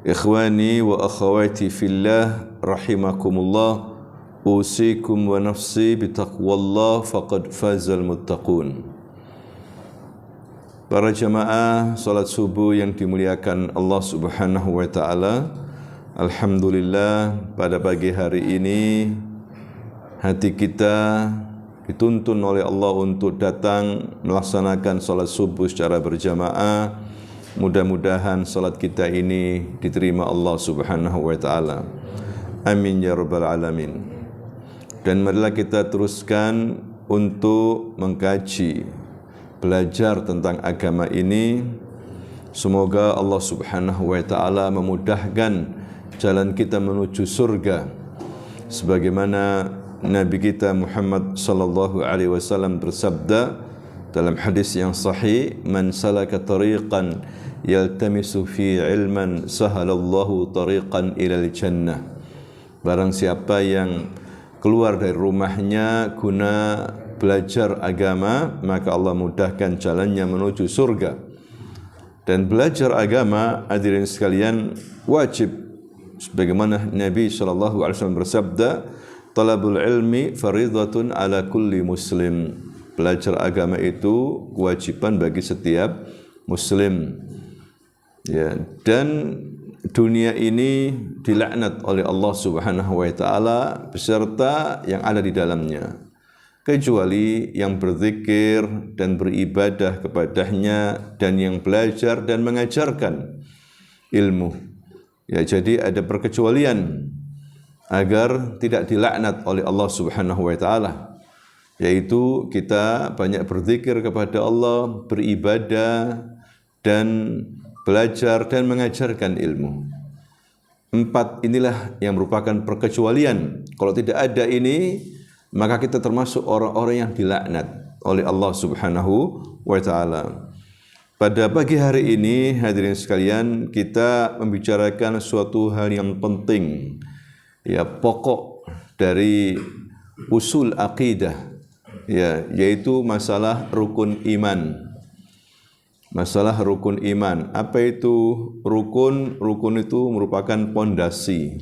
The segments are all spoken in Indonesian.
Ikhwani wa akhawati fillah rahimakumullah, usikum wa nafsi bitaqwallah faqad fazal muttaqun. Para jamaah salat subuh yang dimuliakan Allah Subhanahu wa taala, alhamdulillah pada pagi hari ini hati kita dituntun oleh Allah untuk datang melaksanakan salat subuh secara berjamaah. Mudah-mudahan salat kita ini diterima Allah Subhanahu wa taala. Amin ya rabbal alamin. Dan marilah kita teruskan untuk mengkaji, belajar tentang agama ini. Semoga Allah Subhanahu wa taala memudahkan jalan kita menuju surga. Sebagaimana Nabi kita Muhammad sallallahu alaihi wasallam bersabda dalam hadis yang sahih, man salaka tariqan yaltamisu fi ilman sahalallahu tariqan ilal jannah. Barang siapa yang keluar dari rumahnya guna belajar agama, maka Allah mudahkan jalannya menuju surga. Dan belajar agama, hadirin sekalian, wajib. Sebagaimana Nabi SAW bersabda, talabul ilmi faridatun ala kulli muslim. Belajar agama itu kewajiban bagi setiap muslim. Ya, dan dunia ini dilaknat oleh Allah Subhanahu wa taala beserta yang ada di dalamnya, kecuali yang berzikir dan beribadah kepadanya dan yang belajar dan mengajarkan ilmu. Ya, jadi ada perkecualian agar tidak dilaknat oleh Allah Subhanahu wa taala, yaitu kita banyak berzikir kepada Allah, beribadah dan belajar dan mengajarkan ilmu. 4 inilah yang merupakan perkecualian. Kalau tidak ada ini, maka kita termasuk orang-orang yang dilaknat oleh Allah Subhanahu wa taala. Pada pagi hari ini, hadirin sekalian, kita membicarakan suatu hal yang penting, ya, pokok dari usul akidah, ya, yaitu masalah rukun iman. Masalah rukun iman. Apa itu rukun? Rukun itu merupakan pondasi.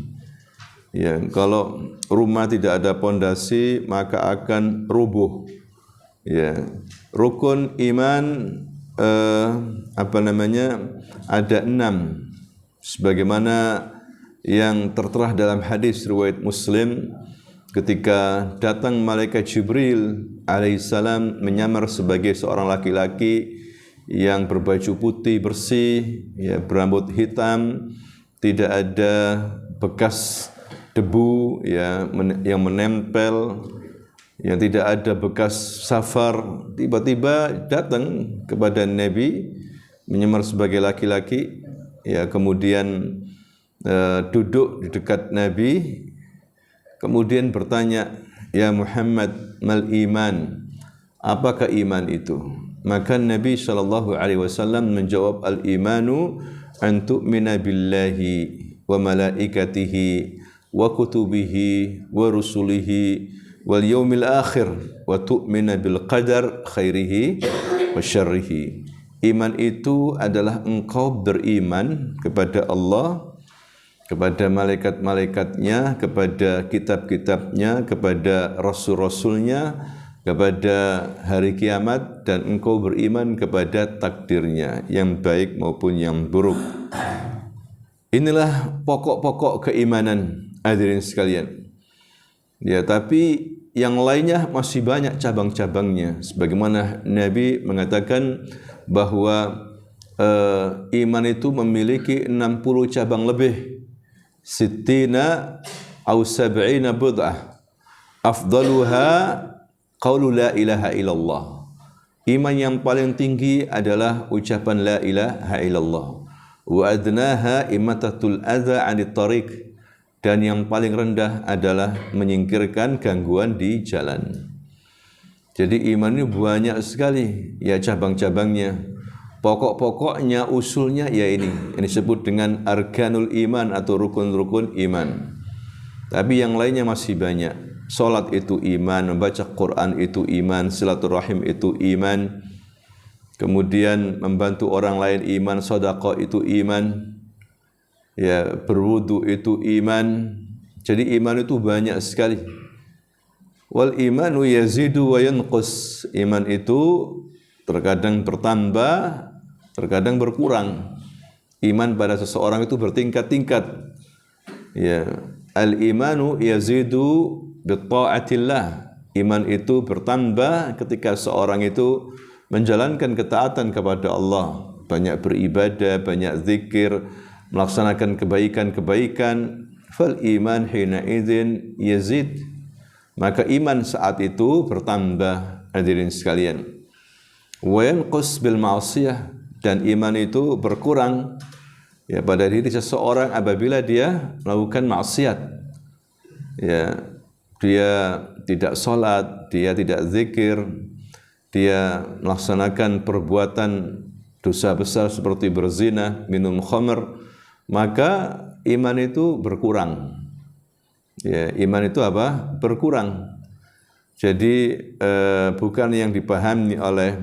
Ya, kalau rumah tidak ada pondasi maka akan rubuh. Ya, rukun iman ada 6. Sebagaimana yang tertera dalam hadis riwayat Muslim, ketika datang malaikat Jibril alaihissalam menyamar sebagai seorang laki-laki yang berbaju putih bersih, ya, berambut hitam, tidak ada bekas debu, ya, yang menempel, yang tidak ada bekas safar. Tiba-tiba datang kepada Nabi menyamar sebagai laki-laki, ya, kemudian duduk di dekat Nabi, kemudian bertanya, ya Muhammad, mal iman, apakah iman itu? Maka Nabi SAW menjawab, al-imanu an tu'mina billahi wa malaikatihi wa kutubihi wa rusulihi wal yawmil akhir wa tu'mina bil qadar khairihi wa syarrihi. Iman itu adalah engkau beriman kepada Allah, kepada malaikat-malaikatnya, kepada kitab-kitabnya, kepada rasul-rasulnya, kepada hari kiamat, dan engkau beriman kepada takdirnya yang baik maupun yang buruk. Inilah pokok-pokok keimanan, hadirin sekalian. Ya, tapi yang lainnya masih banyak cabang-cabangnya. Sebagaimana Nabi mengatakan bahwa iman itu memiliki 60 cabang lebih. Sittina au sab'ina bud'ah. Afdaluha qaulu la ilaha illallah. Iman yang paling tinggi adalah ucapan la ilaha illallah. Wa adnaha imatatul adza 'anit tariq. Dan yang paling rendah adalah menyingkirkan gangguan di jalan. Jadi iman ini banyak sekali, ya, cabang-cabangnya. Pokok-pokoknya, usulnya ya ini. Ini disebut dengan arkanul iman atau rukun-rukun iman. Tapi yang lainnya masih banyak. Salat itu iman, membaca Quran itu iman, silaturahim itu iman, kemudian membantu orang lain iman, sedekah itu iman, Ya, berwudu itu iman. Jadi iman itu banyak sekali. Wal imanu yazidu wa yanqus. Iman itu terkadang bertambah, terkadang berkurang. Iman pada seseorang itu bertingkat-tingkat. Ya, al-imanu yazidu bi ta'atillah. Iman itu bertambah ketika seorang itu menjalankan ketaatan kepada Allah, banyak beribadah, banyak zikir, melaksanakan kebaikan-kebaikan. Fal iman hina idzin yazid. Maka iman saat itu bertambah, hadirin sekalian. Wa yanqus bil ma'siyah, dan iman itu berkurang ya pada diri seseorang apabila dia melakukan maksiat. Ya, dia tidak salat, dia tidak zikir, dia melaksanakan perbuatan dosa besar seperti berzina, minum khamr, maka iman itu berkurang. Ya, iman itu apa? Berkurang. Jadi bukan yang dipahami oleh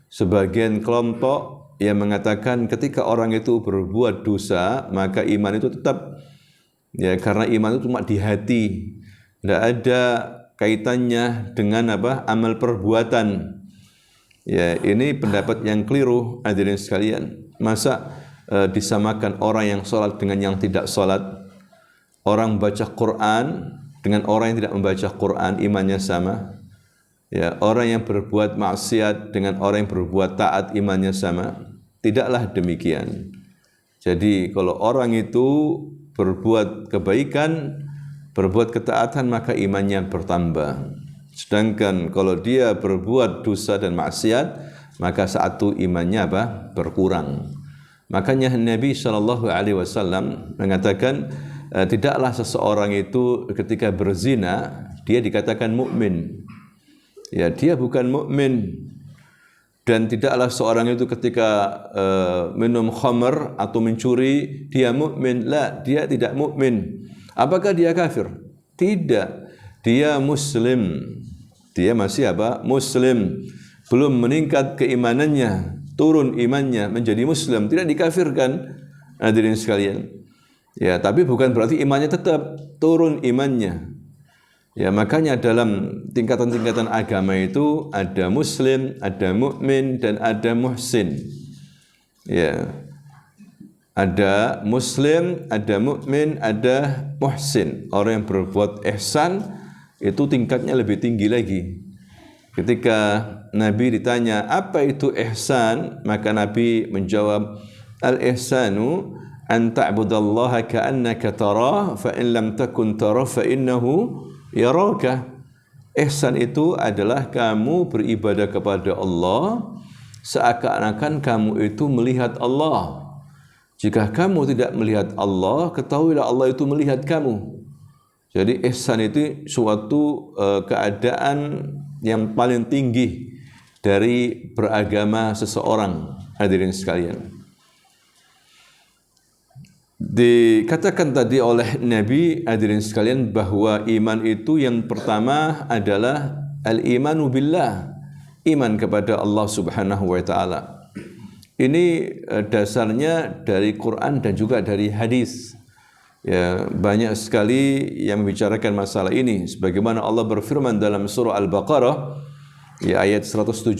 sebagian kelompok yang mengatakan ketika orang itu berbuat dosa maka iman itu tetap, ya, karena iman itu cuma di hati, tidak ada kaitannya dengan amal perbuatan. Ya, ini pendapat yang keliru, hadirin sekalian. Masa disamakan orang yang sholat dengan yang tidak sholat? Orang baca Quran dengan orang yang tidak membaca Quran imannya sama. Ya, orang yang berbuat maksiat dengan orang yang berbuat taat imannya sama. Tidaklah demikian. Jadi kalau orang itu berbuat kebaikan, berbuat ketaatan, maka imannya bertambah. Sedangkan kalau dia berbuat dosa dan maksiat, maka saat itu imannya berkurang. Makanya Nabi SAW mengatakan, tidaklah seseorang itu ketika berzina dia dikatakan mukmin. Ya, dia bukan mukmin. Dan tidaklah seorang itu ketika minum khamr atau mencuri dia mukmin. La, dia tidak mukmin. Apakah dia kafir? Tidak. Dia muslim. Dia masih muslim. Belum meningkat keimanannya, turun imannya menjadi muslim, tidak dikafirkan, hadirin sekalian. Ya, tapi bukan berarti imannya tetap turun imannya. Ya, makanya dalam tingkatan-tingkatan agama itu ada muslim, ada mukmin, dan ada muhsin. Ya. Ada muslim, ada mukmin, ada muhsin. Orang yang berbuat ihsan itu tingkatnya lebih tinggi lagi. Ketika Nabi ditanya, apa itu ihsan? Maka Nabi menjawab, al-ihsanu an ta'budallaha ka'annaka tarah, fa in lam takun tarah fa innahu yaraka. Ihsan itu adalah kamu beribadah kepada Allah seakan-akan kamu itu melihat Allah. Jika kamu tidak melihat Allah, ketahuilah Allah itu melihat kamu. Jadi ihsan itu suatu keadaan yang paling tinggi dari beragama seseorang, hadirin sekalian. Dikatakan tadi oleh Nabi, hadirin sekalian, bahwa iman itu yang pertama adalah al-imanu billah, iman kepada Allah Subhanahu wa taala. Ini dasarnya dari Quran dan juga dari hadis. Ya, banyak sekali yang membicarakan masalah ini, sebagaimana Allah berfirman dalam surah Al-Baqarah ya, ayat 177,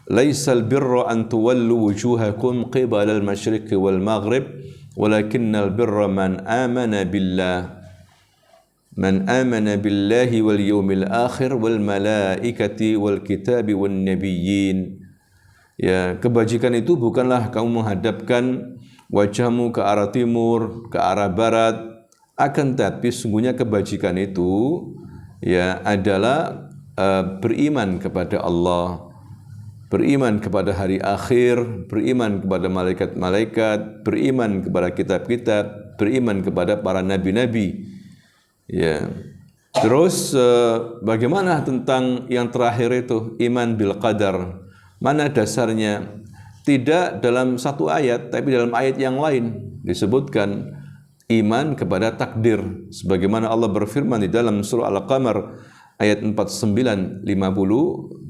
laisal birra an tuwallu wujuhakum qibala al-masyriqi wal maghrib walakinnal birra man amana billahi wal yawmil akhir wal malaikati wal kitabi wan nabiyyin. Ya, kebajikan itu bukanlah kamu menghadapkan wajahmu ke arah timur, ke arah barat, akan tetapi sungguhnya kebajikan itu ya adalah beriman kepada Allah, beriman kepada hari akhir, beriman kepada malaikat-malaikat, beriman kepada kitab-kitab, beriman kepada para nabi-nabi. Ya. Terus bagaimana tentang yang terakhir itu, iman bil qadar? Mana dasarnya? Tidak dalam satu ayat, tapi dalam ayat yang lain disebutkan iman kepada takdir. Sebagaimana Allah berfirman di dalam surah Al-Qamar ayat 49-50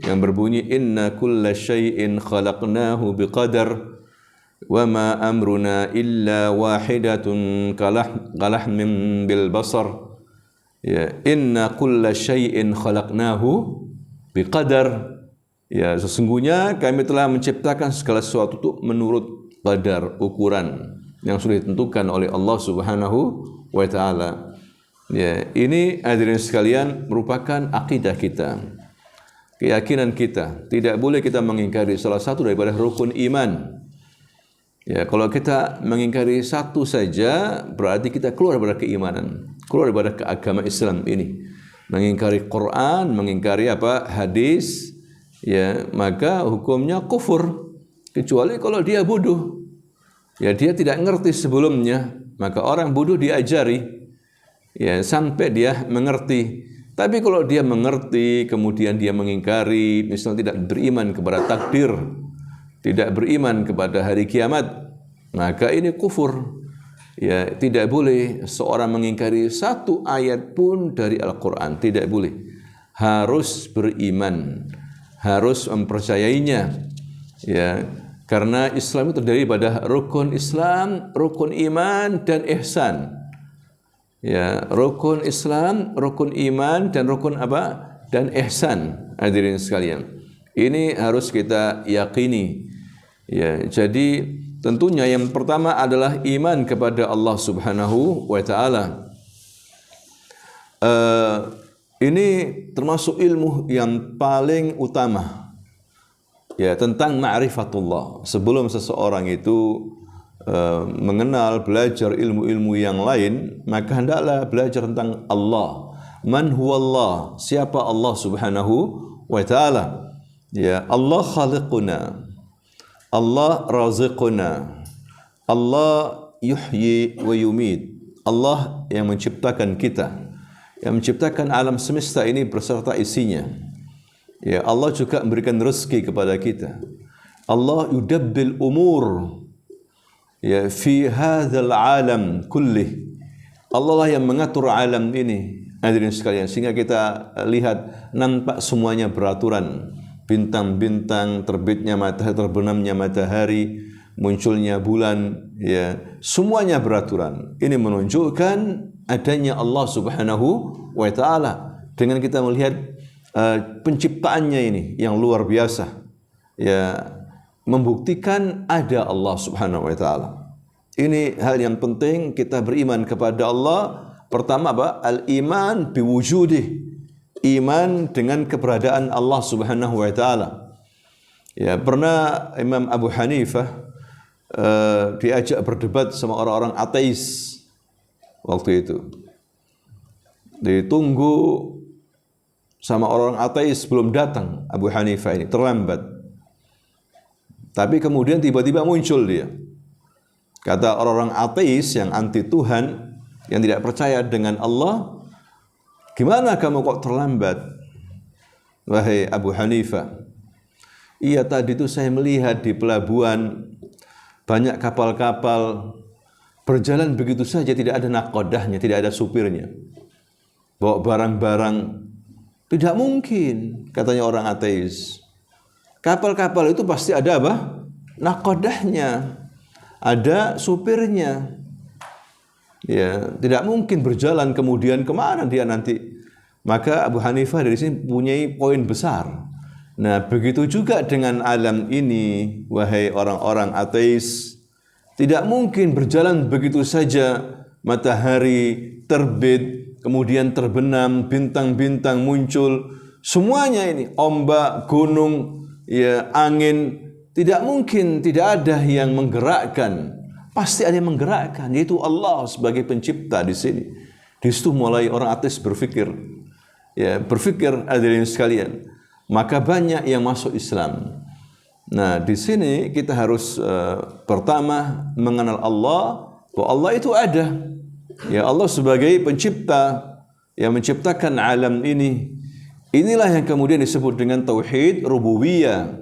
yang berbunyi, inna kulla syai'in khalaqnahu biqadar. wa ma amruna illa wahidatun kalahmin bil basar. Ya, inna kulla syai'in khalaqnahu biqadar. Ya, sesungguhnya kami telah menciptakan segala sesuatu itu menurut qadar, ukuran yang sudah ditentukan oleh Allah Subhanahu wa taala. Ya, ini hadirin sekalian merupakan akidah kita, keyakinan kita. Tidak boleh kita mengingkari salah satu daripada rukun iman. Ya, kalau kita mengingkari satu saja berarti kita keluar daripada keimanan, keluar daripada keagama Islam ini. Mengingkari Quran, mengingkari hadis, ya, maka hukumnya kufur. Kecuali kalau dia bodoh. Ya, dia tidak ngerti sebelumnya, maka orang bodoh diajari, ya, sampai dia mengerti. Tapi kalau dia mengerti kemudian dia mengingkari, misalnya tidak beriman kepada takdir, tidak beriman kepada hari kiamat, maka ini kufur. Ya, tidak boleh seorang mengingkari satu ayat pun dari Al-Quran, tidak boleh. Harus beriman, harus mempercayainya. Ya, karena Islam itu terdiri pada rukun Islam, rukun iman, dan ihsan. Ya, rukun Islam, rukun iman, dan rukun dan ihsan. Hadirin sekalian, ini harus kita yakini. Ya, jadi tentunya yang pertama adalah iman kepada Allah Subhanahu wa taala. Ini termasuk ilmu yang paling utama. Ya, tentang ma'rifatullah. Sebelum seseorang itu mengenal, belajar ilmu-ilmu yang lain, maka hendaklah belajar tentang Allah. Man huwallah? Siapa Allah Subhanahu wa taala? Ya, Allah khaliquna, Allah raziquna, Allah yuhyi wa yumit. Allah yang menciptakan kita, yang menciptakan alam semesta ini beserta isinya. Ya, Allah juga memberikan rezeki kepada kita. Allah yudabbil umur, ya, fi hadzal alam kullih. Allah lah yang mengatur alam ini, hadirin sekalian, sehingga kita lihat nampak semuanya beraturan. Bintang-bintang, terbitnya matahari, terbenamnya matahari, munculnya bulan, ya, semuanya beraturan. Ini menunjukkan adanya Allah Subhanahu wa taala. Dengan kita melihat penciptaannya ini yang luar biasa, ya, membuktikan ada Allah Subhanahu wa taala. Ini hal yang penting, kita beriman kepada Allah. Pertama al-iman biwujudih. Iman dengan keberadaan Allah Subhanahu wa taala. Ya, pernah Imam Abu Hanifah diajak berdebat sama orang-orang ateis waktu itu. Ditunggu sama orang ateis belum datang, Abu Hanifah ini terlambat. Tapi kemudian tiba-tiba muncul dia. Kata orang-orang ateis yang anti Tuhan, yang tidak percaya dengan Allah, "Gimana kamu kok terlambat, wahai Abu Hanifah?" "Iya, tadi itu saya melihat di pelabuhan banyak kapal-kapal berjalan begitu saja, tidak ada nakodahnya, tidak ada supirnya. Bawa barang-barang. Tidak mungkin," katanya orang ateis. "Kapal-kapal itu pasti ada nakodahnya, ada supirnya. Ya, tidak mungkin berjalan kemudian kemana dia nanti." Maka Abu Hanifah dari sini punya poin besar. Nah, begitu juga dengan alam ini, wahai orang-orang ateis. Tidak mungkin berjalan begitu saja, matahari terbit, kemudian terbenam, bintang-bintang muncul, semuanya ini, ombak, gunung, ya, angin, tidak mungkin tidak ada yang menggerakkan. Pasti ada yang menggerakkan, yaitu Allah sebagai pencipta di sini. Di situ mulai orang ateis berpikir, ya, berpikir, hadirin sekalian. Maka banyak yang masuk Islam. Nah, di sini kita harus pertama mengenal Allah, bahwa Allah itu ada. Ya, Allah sebagai pencipta yang menciptakan alam ini. Inilah yang kemudian disebut dengan tauhid rububiyah.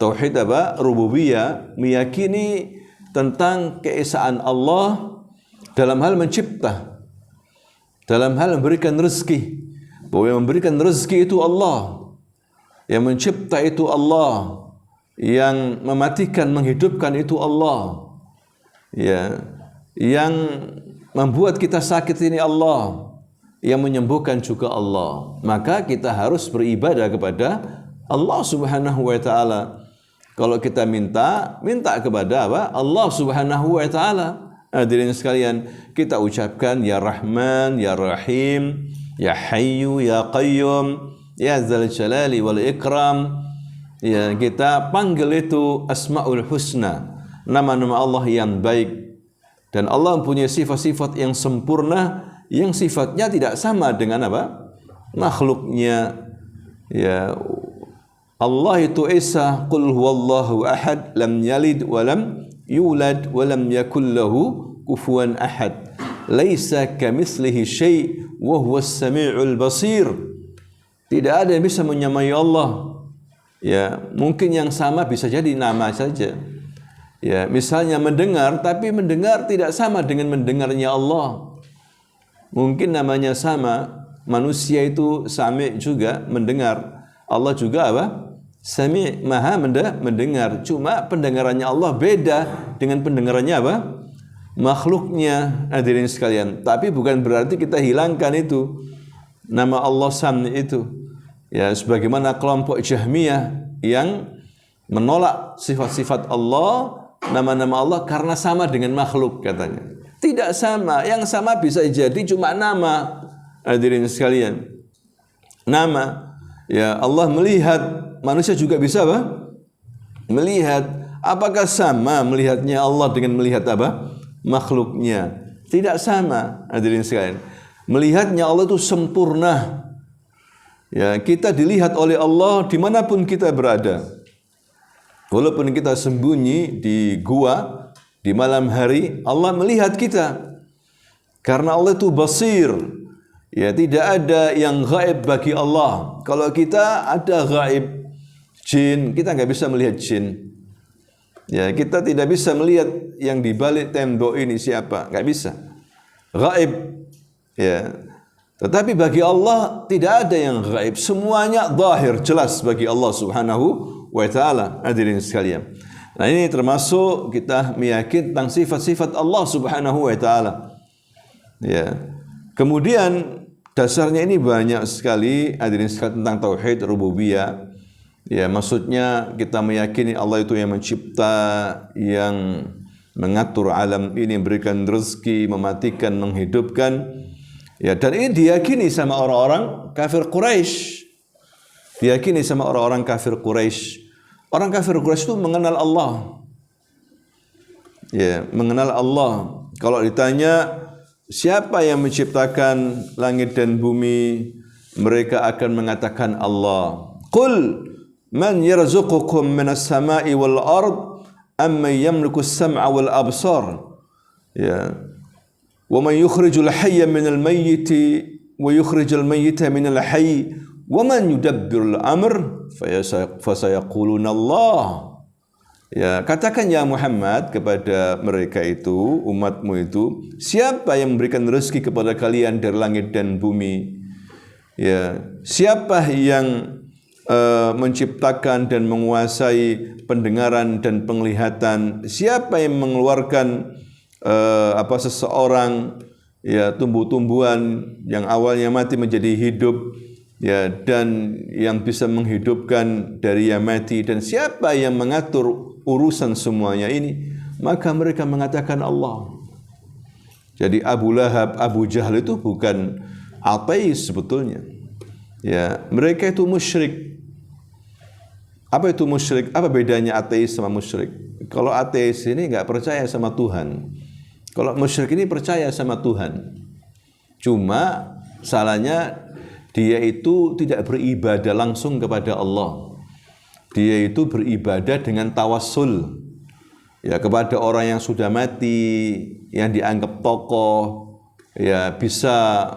Tauhid rububiyah, meyakini tentang keesaan Allah dalam hal mencipta, dalam hal memberikan rezeki. Bahwa yang memberikan rezeki itu Allah, yang mencipta itu Allah, Yang mematikan, menghidupkan itu Allah. Ya, yang membuat kita sakit ini Allah, yang menyembuhkan juga Allah. Maka kita harus beribadah kepada Allah Subhanahu wa taala. Kalau kita minta kepada apa? Allah Subhanahu wa taala. Hadirin sekalian, kita ucapkan ya Rahman, ya Rahim, ya Hayyu, ya Qayyum, ya Dzal Jalali wal Ikram. Ya, kita panggil itu Asmaul Husna, nama-nama Allah yang baik. Dan Allah mempunyai sifat-sifat yang sempurna, yang sifatnya tidak sama dengan apa? Makhluknya. Ya, Allah itu Esa, qul huwallahu ahad, lam yalid wa lam yulad wa lam yakul lahu kufuwan ahad. Laisa kamitslihi syai' wa huwas samiul basir. Tidak ada yang bisa menyamai Allah. Ya, mungkin yang sama bisa jadi nama saja. Ya, misalnya mendengar, tapi mendengar tidak sama dengan mendengarnya Allah. Mungkin namanya sama, manusia itu sami' juga mendengar. Allah juga apa? Sami', maha mendengar. Cuma pendengarannya Allah beda dengan pendengarannya apa? Makhluknya, hadirin sekalian. Tapi bukan berarti kita hilangkan itu nama Allah Sami' itu. Ya, sebagaimana kelompok Jahmiyah yang menolak sifat-sifat Allah, nama-nama Allah karena sama dengan makhluk katanya. Tidak sama, yang sama bisa jadi cuma nama. Hadirin sekalian, nama. Ya, Allah melihat, manusia juga bisa apa? Melihat. Apakah sama melihatnya Allah dengan melihat apa? Makhluknya? Tidak sama, hadirin sekalian. Melihatnya Allah itu sempurna. Ya, kita dilihat oleh Allah dimanapun kita berada. Walaupun kita sembunyi di gua di malam hari, Allah melihat kita. Karena Allah itu basir. Ya, tidak ada yang gaib bagi Allah. Kalau kita ada gaib, jin, kita nggak bisa melihat jin. Ya, kita tidak bisa melihat yang di balik tembok ini siapa, nggak bisa. Gaib. Ya. Tetapi bagi Allah tidak ada yang gaib, semuanya zahir, jelas bagi Allah Subhanahu wa taala. Hadirin sekalian. Nah, ini termasuk kita meyakini tentang sifat-sifat Allah Subhanahu wa taala. Ya. Kemudian dasarnya ini banyak sekali, hadirin sekalian, tentang tauhid rububiyah. Ya, maksudnya kita meyakini Allah itu yang mencipta, yang mengatur alam ini, memberikan rezeki, mematikan, menghidupkan. Ya, dan ini diyakini sama orang-orang kafir Quraisy. Diyakini sama orang-orang kafir Quraisy. Orang kafir Quraisy itu mengenal Allah. Ya, mengenal Allah. Kalau ditanya siapa yang menciptakan langit dan bumi, mereka akan mengatakan Allah. Qul man yarzuqukum minas sama'i wal ard amman yamliku as-sam'a wal absar. Ya. Wa man yukhrijul hayya minal mayyiti wa yukhrijul mayyita minal hayy wa man yudabbirul amr fasayaquluna Allah. Ya, katakan ya Muhammad kepada mereka itu, umatmu itu, siapa yang memberikan rezeki kepada kalian dari langit dan bumi? Ya, siapa yang menciptakan dan menguasai pendengaran dan penglihatan? Siapa yang mengeluarkan seseorang, ya, tumbuh-tumbuhan yang awalnya mati menjadi hidup, ya, dan yang bisa menghidupkan dari yang mati, dan siapa yang mengatur urusan semuanya ini? Maka mereka mengatakan Allah. Jadi Abu Lahab, Abu Jahal itu bukan ateis sebetulnya. Ya, mereka itu musyrik. Apa itu musyrik? Apa bedanya ateis sama musyrik? Kalau ateis ini nggak percaya sama Tuhan. Kalau musyrik ini percaya sama Tuhan. Cuma salahnya dia itu tidak beribadah langsung kepada Allah. Dia itu beribadah dengan tawassul, ya, kepada orang yang sudah mati, yang dianggap tokoh, ya, bisa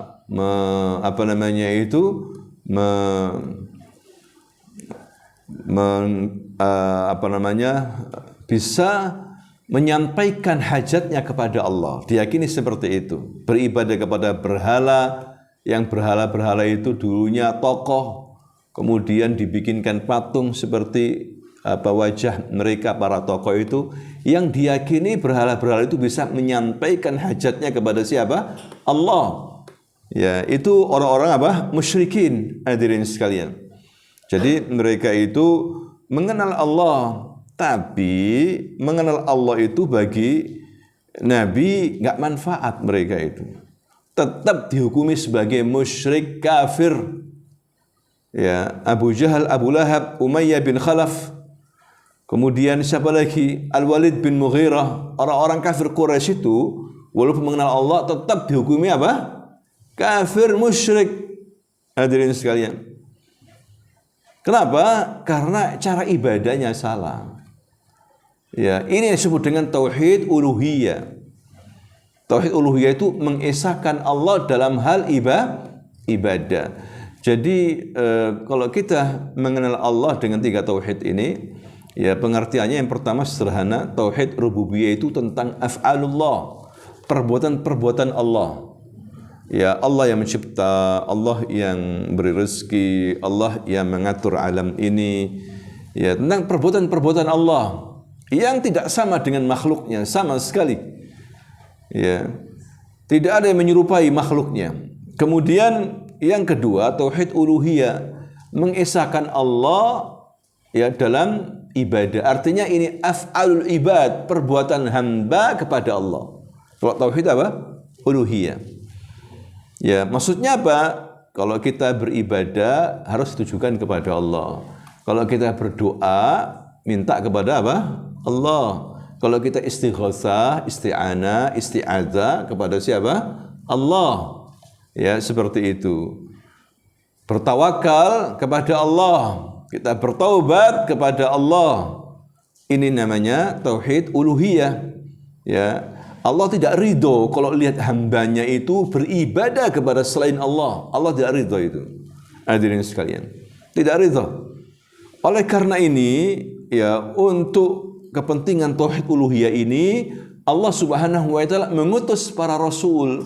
bisa menyampaikan hajatnya kepada Allah. Diyakini seperti itu. Beribadah kepada berhala, yang berhala-berhala itu dulunya tokoh, kemudian dibikinkan patung seperti wajah mereka para tokoh itu yang diyakini berhala-berhala itu bisa menyampaikan hajatnya kepada siapa? Allah. Ya, itu orang-orang musyrikin, hadirin sekalian. Jadi mereka itu mengenal Allah, tapi mengenal Allah itu bagi Nabi nggak manfaat mereka itu. Tetap dihukumi sebagai musyrik kafir. Ya, Abu Jahal, Abu Lahab, Umayyah bin Khalaf, kemudian siapa lagi? Al-Walid bin Mughirah, orang-orang kafir Quraisy itu walaupun mengenal Allah tetap dihukumi apa? Kafir, musyrik. Hadirin sekalian. Kenapa? Karena cara ibadahnya salah. Ya, ini disebut dengan tauhid uluhiyah. Tauhid uluhiyah itu mengesahkan Allah dalam hal ibadah. Jadi kalau kita mengenal Allah dengan 3 tauhid ini, ya pengertiannya yang pertama sederhana, tauhid rububiyah itu tentang af'alullah, perbuatan-perbuatan Allah. Ya, Allah yang mencipta, Allah yang beri rezeki, Allah yang mengatur alam ini. Ya, tentang perbuatan-perbuatan Allah yang tidak sama dengan makhluknya sama sekali. Ya, tidak ada yang menyerupai makhluknya. Kemudian yang kedua, tauhid uluhiyah, mengesahkan Allah ya dalam ibadah. Artinya ini af'alul ibad, perbuatan hamba kepada Allah. Kalau tauhid apa? Uluhiyah. Ya, maksudnya apa? Kalau kita beribadah harus ditujukan kepada Allah. Kalau kita berdoa minta kepada apa? Allah. Kalau kita istighatsah, isti'anah, isti'adzah kepada siapa? Allah. Ya, seperti itu. Bertawakal kepada Allah. Kita bertaubat kepada Allah. Ini namanya tauhid uluhiyah. Ya. Allah tidak ridho kalau lihat hambanya itu beribadah kepada selain Allah. Allah tidak ridho itu. Hadirin sekalian, tidak ridho. Oleh karena ini, ya untuk kepentingan tauhid uluhiyah ini, Allah Subhanahu wa taala mengutus para rasul,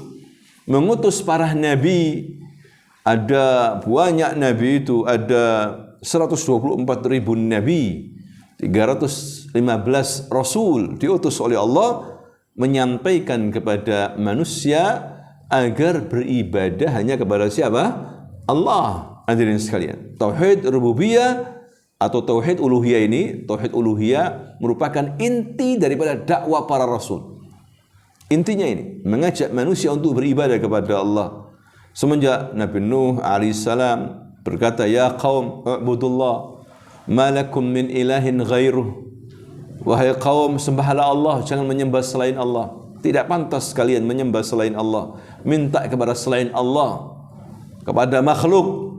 mengutus para nabi. Ada banyak nabi itu, ada 124.000 nabi, 315 rasul diutus oleh Allah menyampaikan kepada manusia agar beribadah hanya kepada siapa? Allah. Hadirin sekalian, tauhid rububiyah atau tauhid uluhiyah ini, tauhid uluhiyah merupakan inti daripada dakwah para rasul. Intinya ini, mengajak manusia untuk beribadah kepada Allah. Semenjak Nabi Nuh alaihissalam berkata, ya qaum u'budullah ma lakum min ilahin ghairuh. Wahai kaum, sembahlah Allah, jangan menyembah selain Allah. Tidak pantas kalian menyembah selain Allah. Minta kepada selain Allah, kepada makhluk.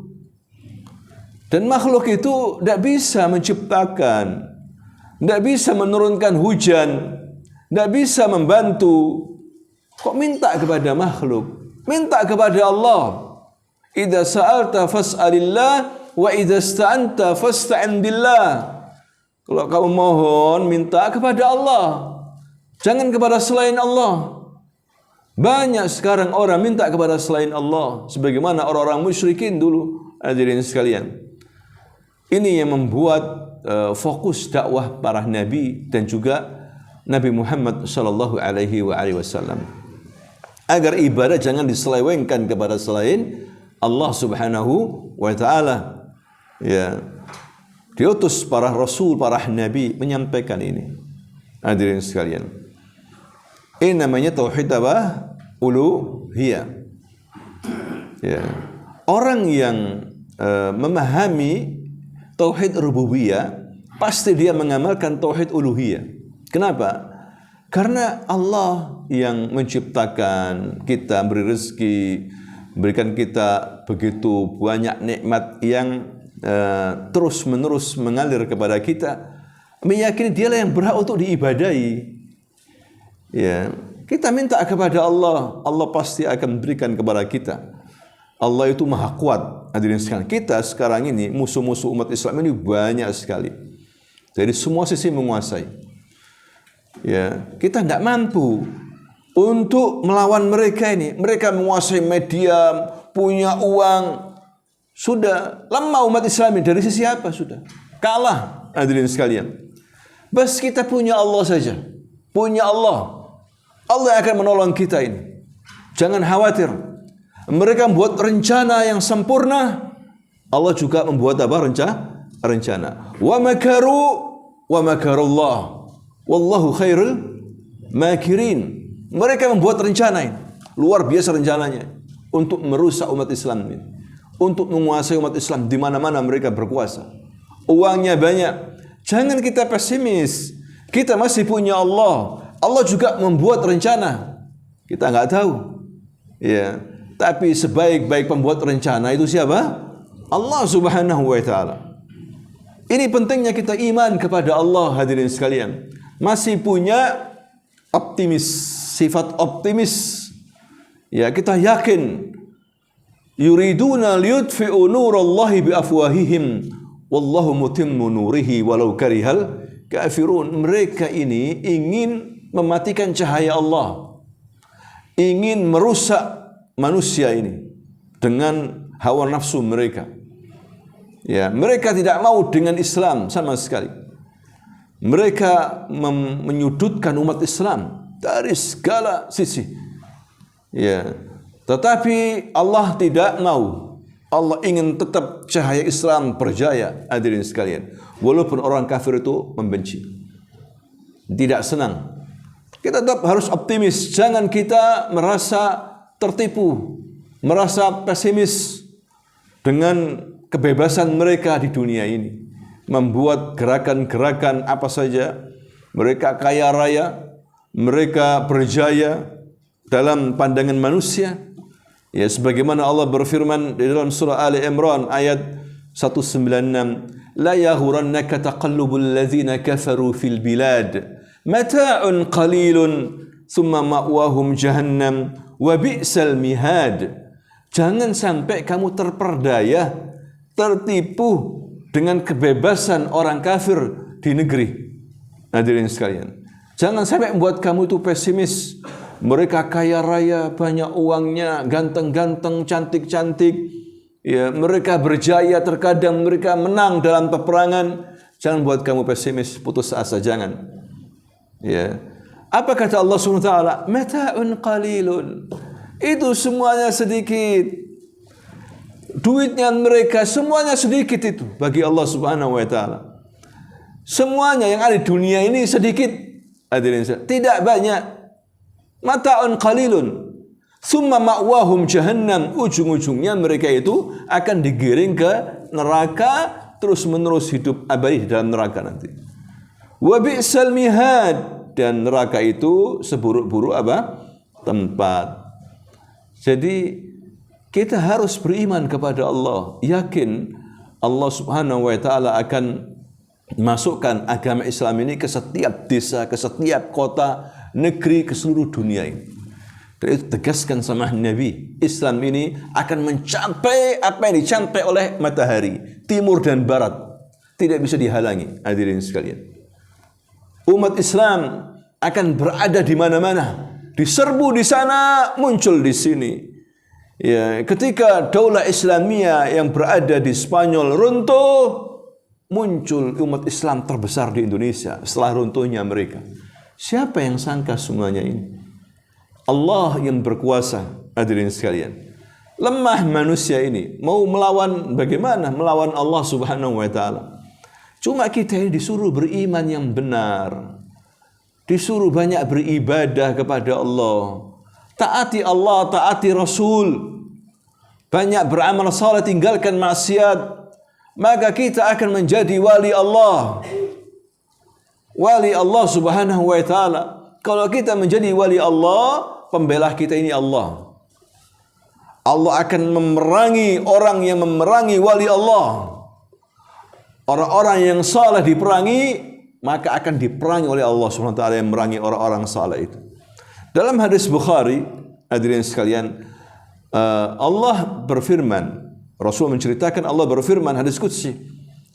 Dan makhluk itu tidak bisa menciptakan, tidak bisa menurunkan hujan, tidak bisa membantu. Kok minta kepada makhluk? Minta kepada Allah. Idza sa'alta fas'alillah wa idza ista'anta fasta'in billah. Kalau kamu mohon, minta kepada Allah, jangan kepada selain Allah. Banyak sekarang orang minta kepada selain Allah, sebagaimana orang-orang musyrikin dulu. Hadirin sekalian, ini yang membuat fokus dakwah para nabi dan juga Nabi Muhammad sallallahu alaihi wasallam, agar ibadah jangan diselewengkan kepada selain Allah Subhanahu wa taala. Ya. Diutus para rasul, para nabi menyampaikan ini. Hadirin sekalian, ini namanya tauhid apa? Uluhiyah. Ya. Orang yang memahami tauhid rububiyah pasti dia mengamalkan tauhid uluhiyah. Kenapa? Karena Allah yang menciptakan kita, beri rezeki, berikan kita begitu banyak nikmat yang terus menerus mengalir kepada kita, meyakini dialah yang berhak untuk diibadahi. Ya, kita minta kepada Allah, Allah pasti akan berikan kepada kita. Allah itu maha kuat. Hadirin sekalian, kita sekarang ini musuh-musuh umat Islam ini banyak sekali, dari semua sisi menguasai. Ya, kita tidak mampu untuk melawan mereka ini. Mereka menguasai media, punya uang. Sudah lama umat Islam dari sisi apa? Sudah kalah. hadirin sekalian. Bas kita punya Allah saja. Punya Allah. Allah akan menolong kita ini. Jangan khawatir. Mereka membuat rencana yang sempurna. Allah juga membuat apa? Rencana. Wa makaru wa makarullah. Wallahu khairul makirin. Mereka membuat rencana ini. Luar biasa rencananya. Untuk merusak umat Islam ini. Untuk menguasai umat Islam di mana-mana mereka berkuasa. Uangnya banyak. Jangan kita pesimis. Kita masih punya Allah. Allah juga membuat rencana. Kita nggak tahu. Ya. Tapi sebaik-baik pembuat rencana itu siapa? Allah Subhanahu wa taala. Ini pentingnya kita iman kepada Allah, hadirin sekalian. Masih punya optimis, sifat optimis. Ya, kita yakin yuriduna liyutfi'u nurallahi biafwahihim wallahu mutimmu nurihi walau karihal kafirun. Mereka ini ingin mematikan cahaya Allah. Ingin merusak manusia ini dengan hawa nafsu mereka. Ya, mereka tidak mau dengan Islam sama sekali. Mereka menyudutkan umat Islam dari segala sisi. Ya, tetapi Allah tidak mau. Allah ingin tetap cahaya Islam berjaya, hadirin sekalian. Walaupun orang kafir itu membenci, tidak senang. Kita tetap harus optimis. Jangan kita merasa tertipu, merasa pesimis dengan kebebasan mereka di dunia ini. Membuat gerakan-gerakan apa saja. Mereka kaya raya, mereka berjaya dalam pandangan manusia. Ya, sebagaimana Allah berfirman di dalam surah Ali Imran ayat 196, la yahurannaka taqallubul ladzina kafaru fil bilad mata'un qalilun thumma ma'wahum jahannam wa bi'sal mihad. Jangan sampai kamu terperdaya, tertipu dengan kebebasan orang kafir di negeri. Hadirin sekalian, jangan sampai membuat kamu itu pesimis. Mereka kaya raya, banyak uangnya, ganteng-ganteng, cantik-cantik. Ya, mereka berjaya, terkadang mereka menang dalam peperangan. Jangan buat kamu pesimis, putus asa, jangan. Ya. Apa kata Allah SWT? Mata'un qalilun. Itu semuanya sedikit. Duitnya mereka semuanya sedikit itu bagi Allah Subhanahu wa taala. Semuanya yang ada di dunia ini sedikit. Tidak banyak. Mata'un qalilun. Summa ma'wahum jahannam. Ujung-ujungnya mereka itu akan digiring ke neraka, terus-menerus hidup abadi di dalam neraka nanti. Wa bi'sal mihad. Dan neraka itu seburuk-buruk apa? Tempat. Jadi kita harus beriman kepada Allah, yakin Allah Subhanahu wa taala akan masukkan agama Islam ini ke setiap desa, ke setiap kota, negeri, ke seluruh dunia ini. Dan itu tegaskan sama Nabi, Islam ini akan mencapai apa yang dicapai oleh matahari, timur dan barat. Tidak bisa dihalangi, hadirin sekalian. Umat Islam akan berada di mana-mana, diserbu di sana, muncul di sini. Ya, ketika daulah Islamiyah yang berada di Spanyol runtuh, muncul umat Islam terbesar di Indonesia setelah runtuhnya mereka. Siapa yang sangka semuanya ini? Allah yang berkuasa, hadirin sekalian. Lemah manusia ini, mau melawan bagaimana? Melawan Allah Subhanahu wa taala. Cuma kita ini disuruh beriman yang benar. Disuruh banyak beribadah kepada Allah. Taati Allah, taati Rasul. Banyak beramal saleh, tinggalkan maksiat. Maka kita akan menjadi wali Allah. Wali Allah Subhanahu wa taala. Kalau kita menjadi wali Allah, pembela kita ini Allah. Allah akan memerangi orang yang memerangi wali Allah. Orang-orang yang saleh diperangi, maka akan diperangi oleh Allah SWT yang memerangi orang-orang saleh itu. Dalam hadis Bukhari, hadirin sekalian, Allah berfirman, Rasul menceritakan Allah berfirman, hadis qudsi,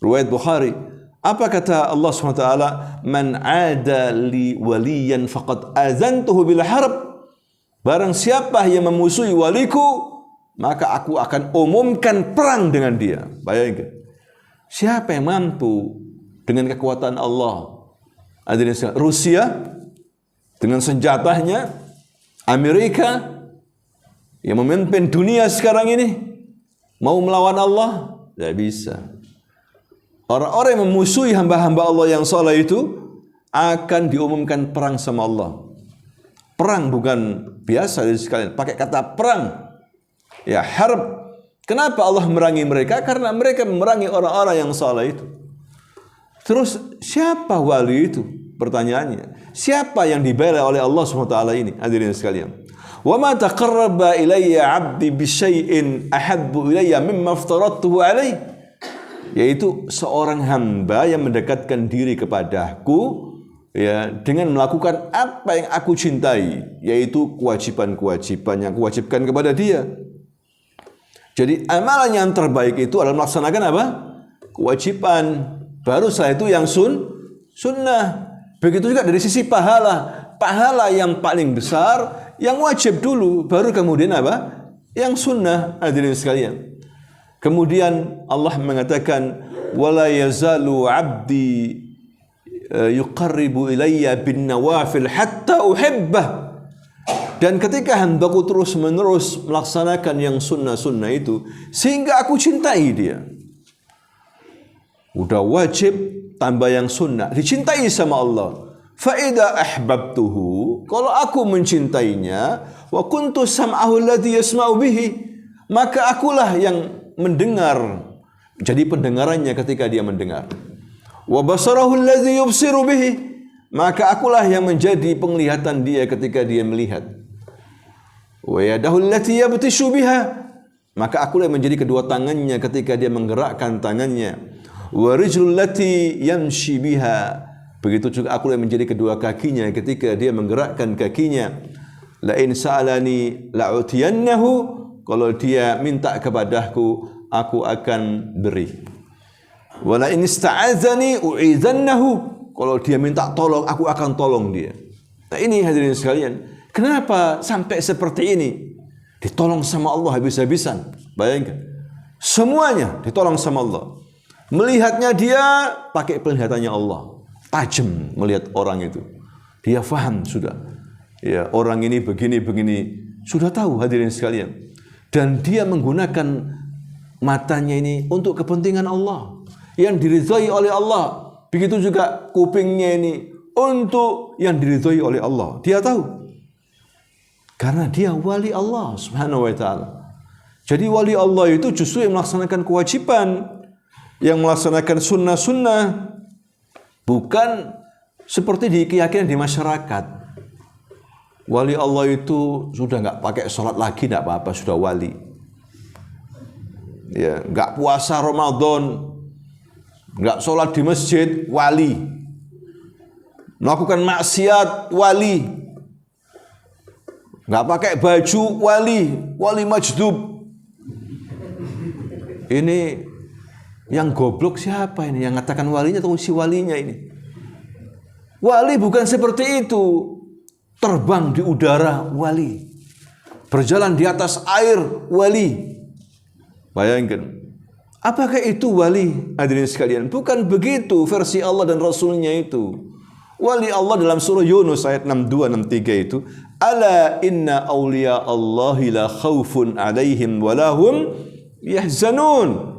riwayat Bukhari. Apa kata Allah SWT? Man ada li waliyan faqad azantuhu bil harb. Barang siapa yang memusuhi waliku, maka aku akan umumkan perang dengan dia. Bayangkan. Siapa yang mampu dengan kekuatan Allah. Rusia dengan senjatanya, Amerika yang memimpin dunia sekarang ini mau melawan Allah, tidak bisa. Orang-orang yang memusuhi hamba-hamba Allah yang saleh itu akan diumumkan perang sama Allah. Perang bukan biasa dari sekalian, pakai kata perang. Ya, harb. Kenapa Allah memerangi mereka? Karena mereka memerangi orang-orang yang saleh itu. Terus siapa wali itu? Pertanyaannya. Siapa yang dibela oleh Allah SWT ini? Hadirin sekalian. Wa ma taqarraba ilayya 'abdi bi syai'in ahabbu ilayya mimma aftaradtuhu alaihi. Yaitu seorang hamba yang mendekatkan diri kepadaku ya dengan melakukan apa yang aku cintai, yaitu kewajiban-kewajiban yang aku wajibkan kepada dia. Jadi amalan yang terbaik itu adalah melaksanakan apa? Kewajiban. Baru setelah itu yang sunnah. Begitu juga dari sisi pahala. Pahala yang paling besar, yang wajib dulu, baru kemudian apa? Yang sunnah, hadirin sekalian. Kemudian Allah mengatakan, wala yazalu 'abdi yuqarribu ilayya bin nawafil hatta uhibbah. Dan ketika hambaku terus menerus melaksanakan yang sunnah-sunnah itu, sehingga aku cintai dia. Udah wajib, tambah yang sunnah, dicintai sama Allah. Fa'idha ahbabtuhu, kalau aku mencintainya, wa kuntu sam'ahu alladhi yasma'u bihi, maka akulah yang mendengar, jadi pendengarannya ketika dia mendengar. Wa basarahu alladhi yubsiru bihi, maka akulah yang menjadi penglihatan dia ketika dia melihat. Wa yadahu allati yabtishu biha, maka akulah yang menjadi kedua tangannya ketika dia menggerakkan tangannya. Wa rijlul lati yamshi biha, begitu juga akulah yang menjadi kedua kakinya ketika dia menggerakkan kakinya. La in sa'alani la'utiyannahu, kalau dia minta kepadaku, aku akan beri. Wala in ista'adzani u'idzannahu, kalau dia minta tolong, aku akan tolong dia. Nah ini hadirin sekalian, kenapa sampai seperti ini? Ditolong sama Allah habis-habisan. Bayangkan, semuanya ditolong sama Allah. Melihatnya dia pakai penglihatannya Allah, tajam melihat orang itu. Dia faham sudah. Ya, orang ini begini-begini, sudah tahu hadirin sekalian. Dan dia menggunakan matanya ini untuk kepentingan Allah yang diridhai oleh Allah. Begitu juga kupingnya ini untuk yang diridhai oleh Allah. Dia tahu. Karena dia wali Allah Subhanahu wa taala. Jadi wali Allah itu justru yang melaksanakan kewajiban, yang melaksanakan sunnah-sunnah, bukan seperti di keyakinan di masyarakat. Wali Allah itu sudah nggak pakai sholat lagi, nggak apa-apa, sudah wali. Ya, nggak puasa Ramadan, nggak sholat di masjid, wali. Melakukan maksiat, wali. Nggak pakai baju, wali majdub. Ini yang goblok siapa ini? Yang katakan walinya atau si walinya ini? Wali bukan seperti itu. Terbang di udara, wali. Berjalan di atas air, wali. Bayangkan. Apakah itu wali? Hadirin sekalian, bukan begitu versi Allah dan Rasulnya itu. Wali Allah dalam surah Yunus ayat 62-63 itu, ala inna awliya Allahi la khawfun alaihim walahum yahzanun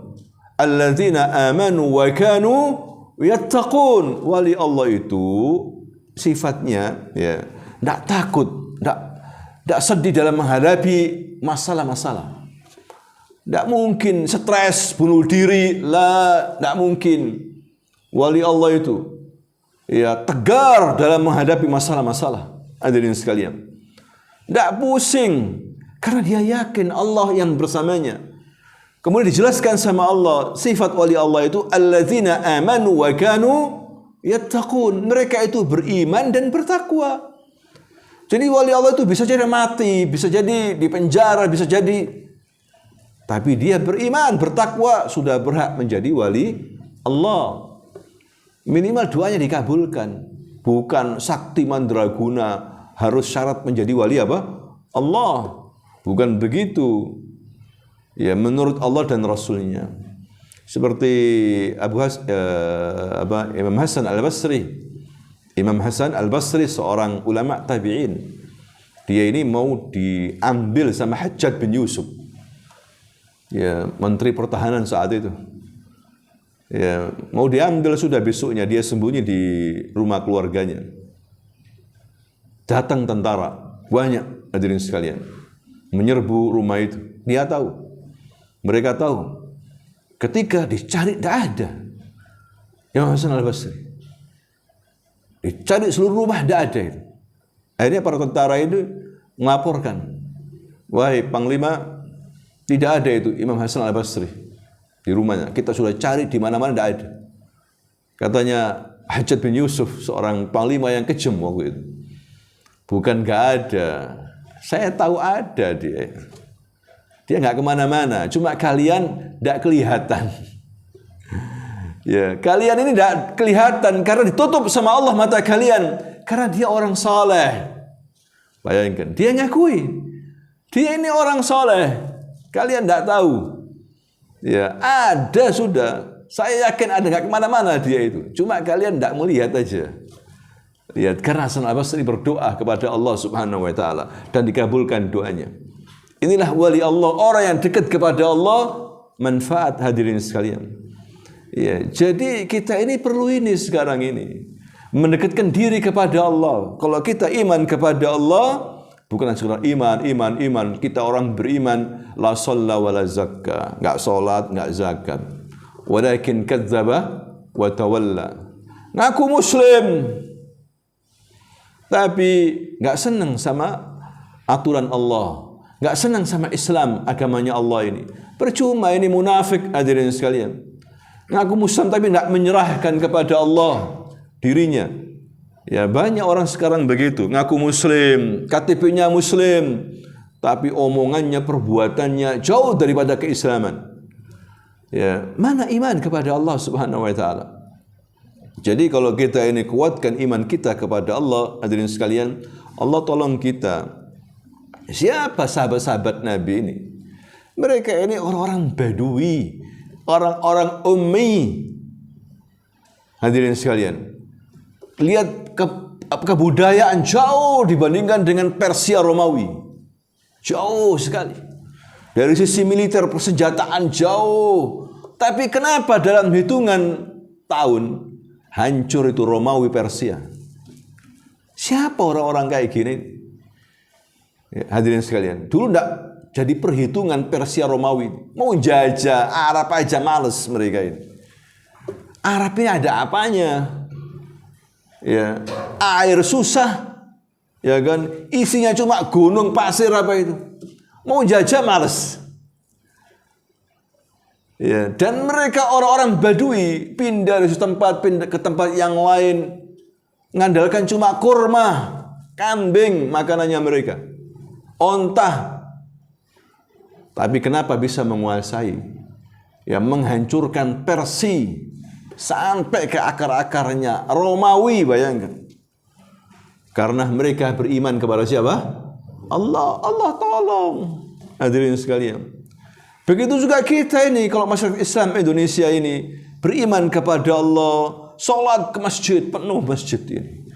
alladzina amanu wa kanu yattaqun. Wali Allah itu sifatnya ya, tidak takut, tidak sedih dalam menghadapi masalah-masalah. Tidak mungkin stres, bunuh diri, tidak mungkin. Wali Allah itu ya tegar dalam menghadapi masalah-masalah. Hadirin sekalian, tidak pusing karena dia yakin Allah yang bersamanya. Kemudian dijelaskan sama Allah sifat wali Allah itu alladzina amanu wa kanu yattaqun. Mereka itu beriman dan bertakwa. Jadi wali Allah itu bisa jadi mati, bisa jadi di penjara, bisa jadi, tapi dia beriman, bertakwa, sudah berhak menjadi wali Allah. Minimal doanya dikabulkan. Bukan sakti mandraguna harus syarat menjadi wali apa? Allah. Bukan begitu. Ya, menurut Allah dan Rasulnya. Seperti Imam Hasan Al-Basri. Imam Hasan Al-Basri seorang ulama tabi'in. Dia ini mau diambil sama Hajjaj bin Yusuf. Ya, menteri pertahanan saat itu. Ya, mau diambil sudah besoknya dia sembunyi di rumah keluarganya. Datang tentara banyak, hadirin sekalian, menyerbu rumah itu. Dia tahu, mereka tahu. Ketika dicari tidak ada Imam Hasan Al-Basri. Dicari seluruh rumah tidak ada itu. Akhirnya para tentara itu melaporkan, wahai Panglima, tidak ada itu Imam Hasan Al-Basri di rumahnya. Kita sudah cari di mana-mana tidak ada. Katanya Hajjaj bin Yusuf, seorang panglima yang kejam waktu itu. Bukan nggak ada, saya tahu ada dia. Dia nggak kemana-mana, cuma kalian tidak kelihatan. Ya, kalian ini tidak kelihatan karena ditutup sama Allah mata kalian. Karena dia orang saleh. Bayangkan, dia ngakui dia ini orang saleh. Kalian tidak tahu. Ya, ada sudah. Saya yakin ada, nggak kemana-mana dia itu. Cuma kalian tidak melihat aja. Lihat, karena Hasan Al-Basri berdoa kepada Allah Subhanahu wa taala dan dikabulkan doanya. Inilah wali Allah, orang yang dekat kepada Allah, manfaat hadirin sekalian. Ya, jadi kita ini perlu ini sekarang ini, mendekatkan diri kepada Allah. Kalau kita iman kepada Allah, bukan sekedar iman, kita orang beriman, la shalla wa la zakka, enggak salat, enggak zakat. Walakin kadzdzaba wa tawalla. Ngaku muslim, tapi enggak senang sama aturan Allah. Enggak senang sama Islam, agamanya Allah ini. Percuma ini munafik hadirin sekalian. Ngaku muslim tapi enggak menyerahkan kepada Allah dirinya. Ya, banyak orang sekarang begitu, ngaku muslim, KTP-nya muslim, tapi omongannya, perbuatannya jauh daripada keislaman. Ya, mana iman kepada Allah Subhanahu wa taala? Jadi kalau kita ini kuatkan iman kita kepada Allah, hadirin sekalian, Allah tolong kita. Siapa sahabat-sahabat Nabi ini? Mereka ini orang-orang Badui, orang-orang ummi. Hadirin sekalian, lihat kebudayaan jauh dibandingkan dengan Persia Romawi. Jauh sekali. Dari sisi militer persenjataan jauh. Tapi kenapa dalam hitungan tahun hancur itu Romawi Persia? Siapa orang-orang kayak gini? Ya, hadirin sekalian, dulu enggak jadi perhitungan Persia Romawi. Mau jajah Arab aja males mereka ini. Arab ini ada apanya? Ya, air susah, ya kan? Isinya cuma gunung pasir apa itu? Mau jajah males. Ya, dan mereka orang-orang Badui pindah dari tempat pindah ke tempat yang lain, ngandalkan cuma kurma, kambing makanannya mereka. Ontah. Tapi kenapa bisa menguasai? Ya, menghancurkan Persia sampai ke akar-akarnya Romawi, bayangkan. Karena mereka beriman kepada siapa? Allah. Allah tolong. Hadirin sekalian. Begitu juga kita ini, kalau masyarakat Islam Indonesia ini beriman kepada Allah, sholat ke masjid, penuh masjid ini.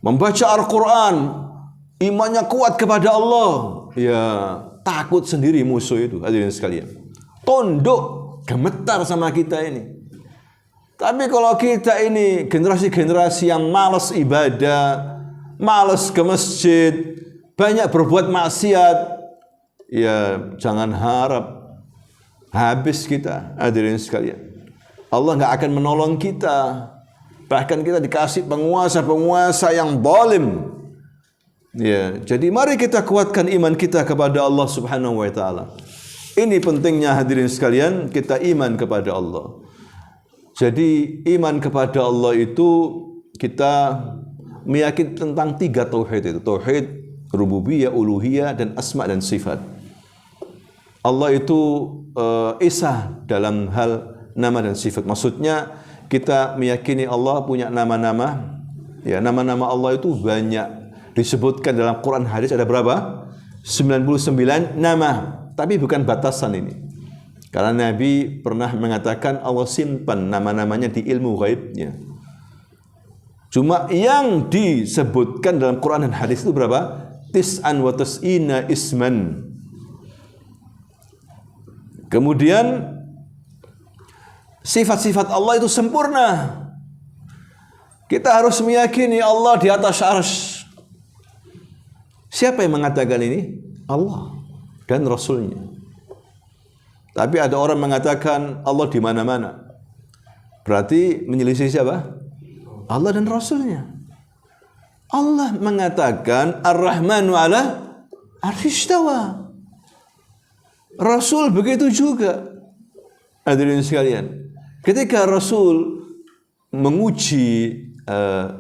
Membaca Al-Quran, imannya kuat kepada Allah, ya takut sendiri musuh itu, hadirin sekalian. Tunduk, gemetar sama kita ini. Tapi kalau kita ini generasi-generasi yang malas ibadah, malas ke masjid, banyak berbuat maksiat, ya jangan harap habis kita, hadirin sekalian. Allah nggak akan menolong kita. Bahkan kita dikasih penguasa-penguasa yang zalim. Ya, jadi mari kita kuatkan iman kita kepada Allah Subhanahu wa taala. Ini pentingnya hadirin sekalian, kita iman kepada Allah. Jadi iman kepada Allah itu kita meyakini tentang 3 tauhid itu. Tauhid rububiyah, uluhiyah, dan asma dan sifat. Allah itu esa dalam hal nama dan sifat. Maksudnya kita meyakini Allah punya nama-nama. Ya, nama-nama Allah itu banyak. Disebutkan dalam Quran hadis ada berapa? 99 nama. Tapi bukan batasan ini. Karena Nabi pernah mengatakan Allah simpan nama-namanya di ilmu ghaibnya. Cuma yang disebutkan dalam Quran dan hadis itu berapa? Tis'an wa tis'ina isman. Kemudian sifat-sifat Allah itu sempurna. Kita harus meyakini Allah di atas arsy. Siapa yang mengatakan ini? Allah dan Rasulnya. Tapi ada orang mengatakan Allah di mana-mana. Berarti menyelisih siapa? Allah dan Rasulnya. Allah mengatakan Ar-Rahmanu ala arsy-istawa. Rasul begitu juga. Hadirin sekalian, ketika Rasul menguji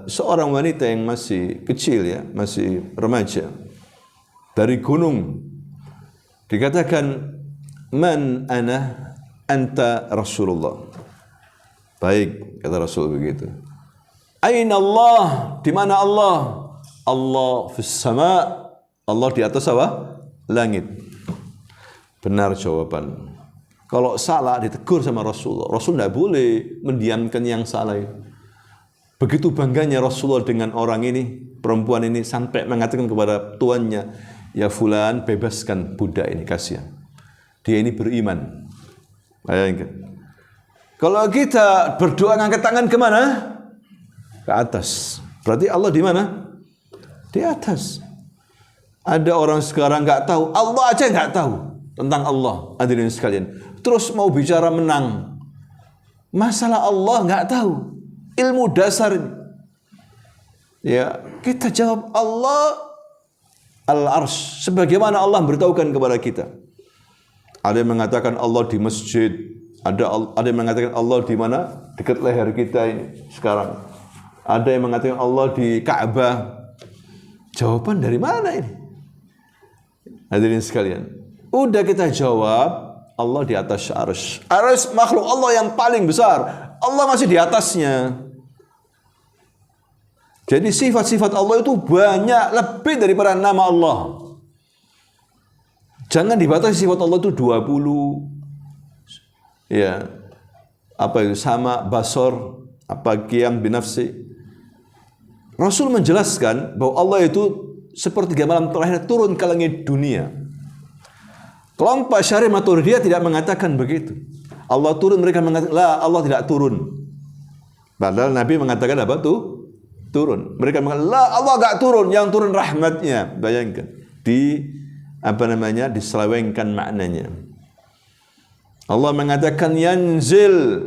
seorang wanita yang masih kecil ya, masih remaja dari gunung, dikatakan man ana anta Rasulullah. Baik, kata Rasul begitu. Aina Allah? Di mana Allah? Allah fis sama. Allah di atas apa? Langit. Benar jawaban. Kalau salah ditegur sama Rasulullah. Rasul tidak boleh mendiamkan yang salah. Begitu bangganya Rasulullah dengan orang ini, perempuan ini, sampai mengatakan kepada tuannya, ya fulan, bebaskan budak ini, kasihan. Dia ini beriman. Bayangkan. Kalau kita berdoa ngangkat tangan kemana? Ke atas. Berarti Allah di mana? Di atas. Ada orang sekarang nggak tahu, Allah aja nggak tahu tentang Allah. Hadirin sekalian. Terus mau bicara menang. Masalah Allah nggak tahu. Ilmu dasar ini. Ya, kita jawab Allah al-arsy. Sebagaimana Allah beritahukan kepada kita. Ada yang mengatakan Allah di masjid. Ada yang mengatakan Allah di mana? Dekat leher kita ini sekarang. Ada yang mengatakan Allah di Ka'bah. Jawaban dari mana ini? Hadirin sekalian. Udah kita jawab. Allah di atas arsy. Arsy makhluk Allah yang paling besar. Allah masih di atasnya. Jadi sifat-sifat Allah itu banyak, lebih daripada nama Allah. Jangan dibatasi sifat Allah itu 20. Ya. Apa itu? Sama, basor, apa qiyam binafsi. Rasul menjelaskan bahwa Allah itu sepertiga malam terakhir turun ke langit dunia. Kelompok Asy'ariyah Maturidiyah tidak mengatakan begitu. Allah turun, mereka mengatakan, lah, Allah tidak turun. Padahal Nabi mengatakan apa tuh? Turun. Mereka mengatakan, lah, Allah enggak turun, yang turun rahmatnya. Bayangkan. Diselewengkan maknanya. Allah mengatakan yanzil.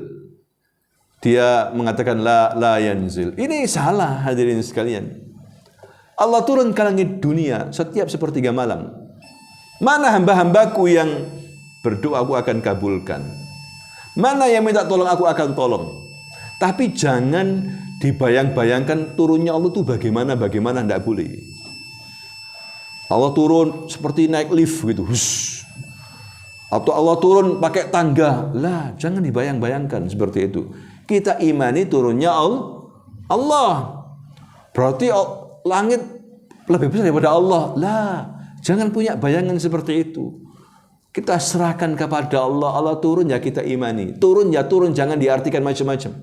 Dia mengatakan la yanzil. Ini salah, hadirin sekalian. Allah turun ke langit dunia setiap sepertiga malam. Mana hamba-hambaku yang berdoa aku akan kabulkan. Mana yang minta tolong aku akan tolong. Tapi jangan dibayang-bayangkan turunnya Allah itu bagaimana, tidak boleh. Allah turun seperti naik lift gitu. Hush. Atau Allah turun pakai tangga. Lah, jangan dibayang-bayangkan seperti itu. Kita imani turunnya Allah. Berarti langit lebih besar daripada Allah. Lah, jangan punya bayangan seperti itu. Kita serahkan kepada Allah. Allah turun ya kita imani. Turun ya turun, jangan diartikan macam-macam.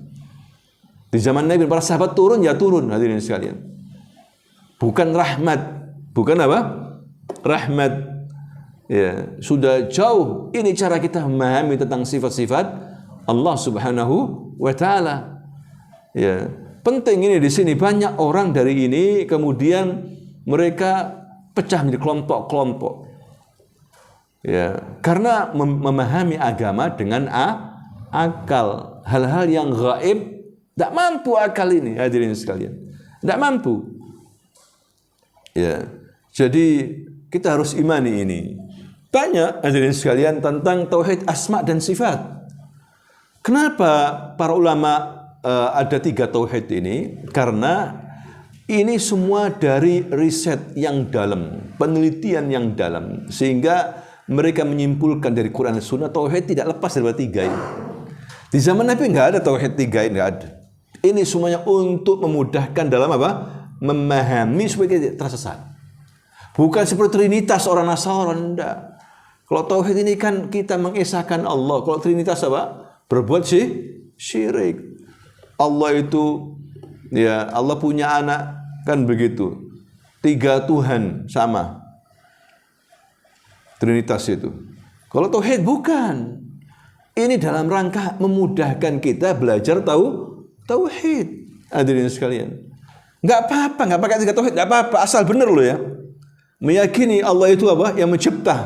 Di zaman Nabi para sahabat turun ya turun, hadirin sekalian. Bukan rahmat. Bukan apa? Rahmat. Ya, sudah jauh. Ini cara kita memahami tentang sifat-sifat Allah Subhanahu wa taala. Ya, penting ini di sini banyak orang dari ini kemudian mereka pecah menjadi kelompok-kelompok. Ya, karena memahami agama dengan akal. Hal-hal yang gaib tidak mampu akal ini, hadirin sekalian. Tidak mampu. Ya. Jadi kita harus imani ini. Banyak hadirin sekalian tentang tauhid asma dan sifat. Kenapa para ulama ada 3 tauhid ini? Karena ini semua dari riset yang dalam, penelitian yang dalam, sehingga mereka menyimpulkan dari Quran dan Sunnah tauhid tidak lepas dari 3 ini. Di zaman Nabi nggak ada tauhid 3 ini, nggak ada. Ini semuanya untuk memudahkan dalam apa? Memahami supaya kita tersesat. Bukan seperti Trinitas orang Nasrani, enggak. Kalau tauhid ini kan kita mengesahkan Allah. Kalau trinitas apa? Berbuat syirik. Allah itu ya Allah punya anak kan begitu. 3 Tuhan sama. Trinitas itu. Kalau tauhid bukan. Ini dalam rangka memudahkan kita belajar tauhid. Hadirin sekalian. Enggak apa-apa, enggak pakai 3 tauhid, enggak apa-apa, asal benar loh ya. Meyakini Allah itu apa? Yang mencipta,